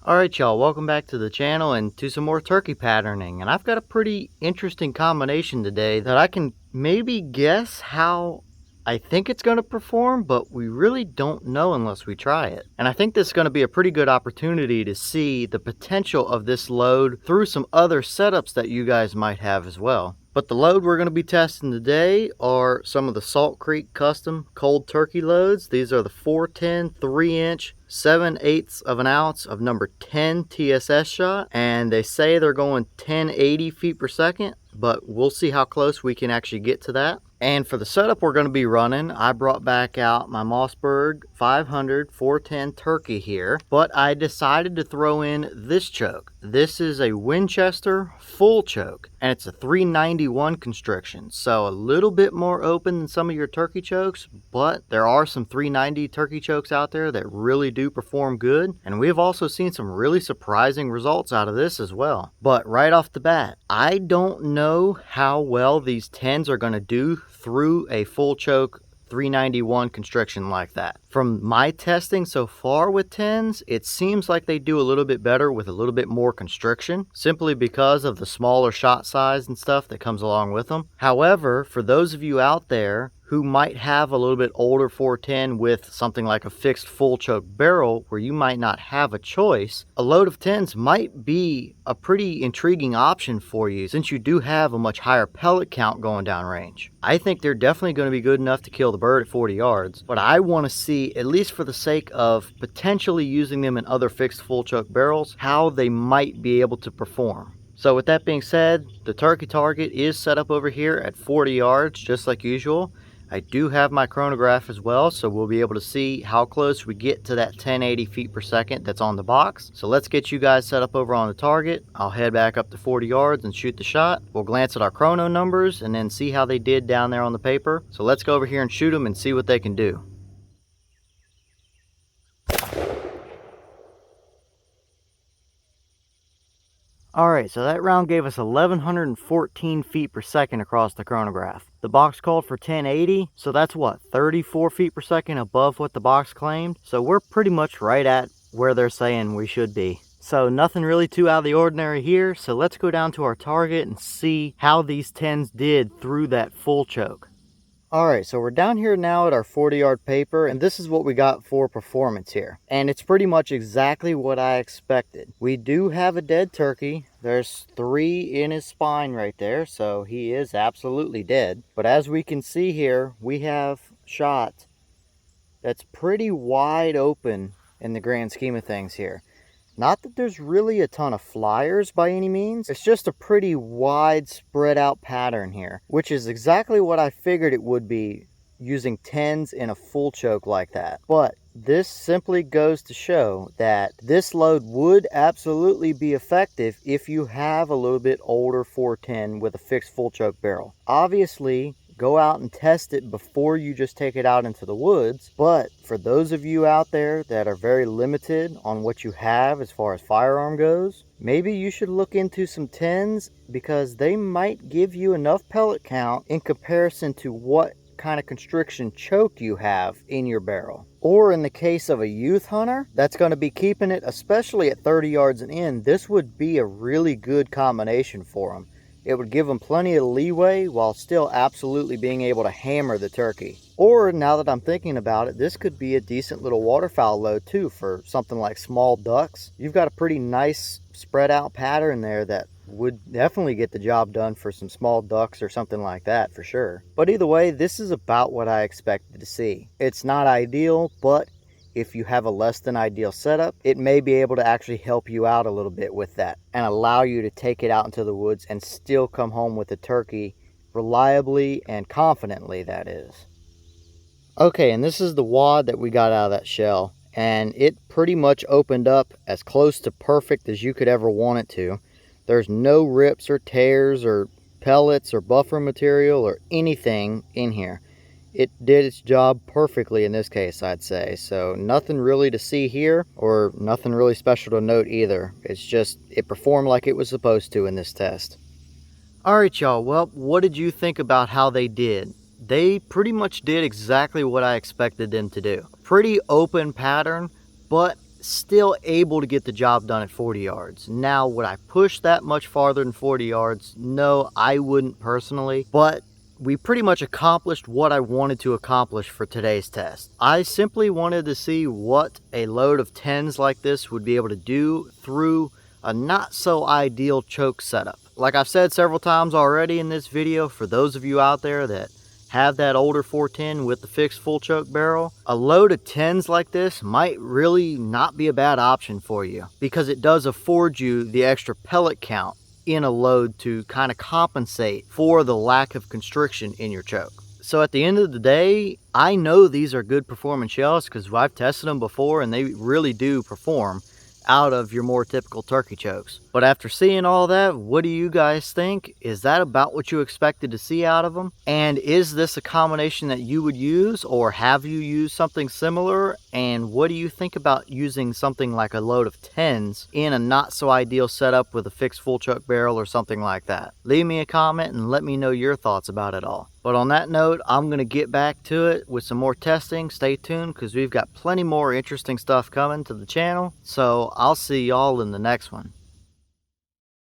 Alright y'all, welcome back to the channel and to some more turkey patterning. And I've got a pretty interesting combination today that I can maybe guess how I think it's going to perform, but we really don't know unless we try it. And I think this is going to be a pretty good opportunity to see the potential of this load through some other setups that you guys might have as well. But the load we're going to be testing today are some of the Salt Creek custom cold turkey loads. These are the 410 3-inch 7/8 of an ounce of number 10 TSS shot, and they say they're going 1080 feet per second, but we'll see how close we can actually get to that. And for the setup we're going to be running, I brought back out my Mossberg 500 410 turkey here, but I decided to throw in this choke. This is a Winchester full choke, and it's a 391 constriction, so a little bit more open than some of your turkey chokes, but there are some 390 turkey chokes out there that really do perform good, and we've also seen some really surprising results out of this as well. But right off the bat, I don't know how well these 10s are going to do through a full choke 391 constriction like that. From my testing so far with 10s, it seems like they do a little bit better with a little bit more constriction, simply because of the smaller shot size and stuff that comes along with them. However, for those of you out there who might have a little bit older 410 with something like a fixed full choke barrel where you might not have a choice, a load of 10s might be a pretty intriguing option for you since you do have a much higher pellet count going down range. I think they're definitely going to be good enough to kill the bird at 40 yards, but I want to see, at least for the sake of potentially using them in other fixed full choke barrels, how they might be able to perform. So with that being said, the turkey target is set up over here at 40 yards just like usual. I do have my chronograph as well, so we'll be able to see how close we get to that 1080 feet per second that's on the box. So let's get you guys set up over on the target. I'll head back up to 40 yards and shoot the shot. We'll glance at our chrono numbers and then see how they did down there on the paper. So let's go over here and shoot them and see what they can do. Alright, so that round gave us 1114 feet per second across the chronograph. The box called for 1080, so that's what, 34 feet per second above what the box claimed? So we're pretty much right at where they're saying we should be. So nothing really too out of the ordinary here, so let's go down to our target and see how these 10s did through that full choke. Alright, so we're down here now at our 40-yard paper, and this is what we got for performance here. And it's pretty much exactly what I expected. We do have a dead turkey. There's 3 in his spine right there, so he is absolutely dead. But as we can see here, we have shot that's pretty wide open in the grand scheme of things here. Not that there's really a ton of flyers by any means. It's just a pretty wide spread out pattern here, which is exactly what I figured it would be using 10s in a full choke like that. But this simply goes to show that this load would absolutely be effective if you have a little bit older 410 with a fixed full choke barrel. Obviously, go out and test it before you just take it out into the woods. But for those of you out there that are very limited on what you have as far as firearm goes, maybe you should look into some 10s because they might give you enough pellet count in comparison to what kind of constriction choke you have in your barrel. Or in the case of a youth hunter that's going to be keeping it, especially at 30 yards and in, this would be a really good combination for them. It would give them plenty of leeway while still absolutely being able to hammer the turkey. Or, now that I'm thinking about it, this could be a decent little waterfowl load too for something like small ducks. You've got a pretty nice spread out pattern there that would definitely get the job done for some small ducks or something like that for sure. But either way, this is about what I expected to see. It's not ideal, but if you have a less than ideal setup, it may be able to actually help you out a little bit with that and allow you to take it out into the woods and still come home with a turkey reliably and confidently, that is. Okay, and this is the wad that we got out of that shell, and it pretty much opened up as close to perfect as you could ever want it to. There's no rips or tears or pellets or buffer material or anything in here. It did its job perfectly in this case, I'd say. So nothing really to see here, or nothing really special to note either. It's just, it performed like it was supposed to in this test. Alright y'all, well, what did you think about how they did? They pretty much did exactly what I expected them to do. Pretty open pattern, but still able to get the job done at 40 yards. Now, would I push that much farther than 40 yards? No, I wouldn't personally, but we pretty much accomplished what I wanted to accomplish for today's test. I simply wanted to see what a load of 10s like this would be able to do through a not so ideal choke setup. Like I've said several times already in this video, for those of you out there that have that older 410 with the fixed full choke barrel, a load of 10s like this might really not be a bad option for you, because it does afford you the extra pellet count in a load to kind of compensate for the lack of constriction in your choke. So at the end of the day, I know these are good performing shells because I've tested them before and they really do perform out of your more typical turkey chokes. But after seeing all that, what do you guys think? Is that about what you expected to see out of them? And is this a combination that you would use, or have you used something similar? And what do you think about using something like a load of 10s in a not so ideal setup with a fixed full choke barrel or something like that? Leave me a comment and let me know your thoughts about it all. But on that note, I'm going to get back to it with some more testing. Stay tuned because we've got plenty more interesting stuff coming to the channel. So I'll see y'all in the next one.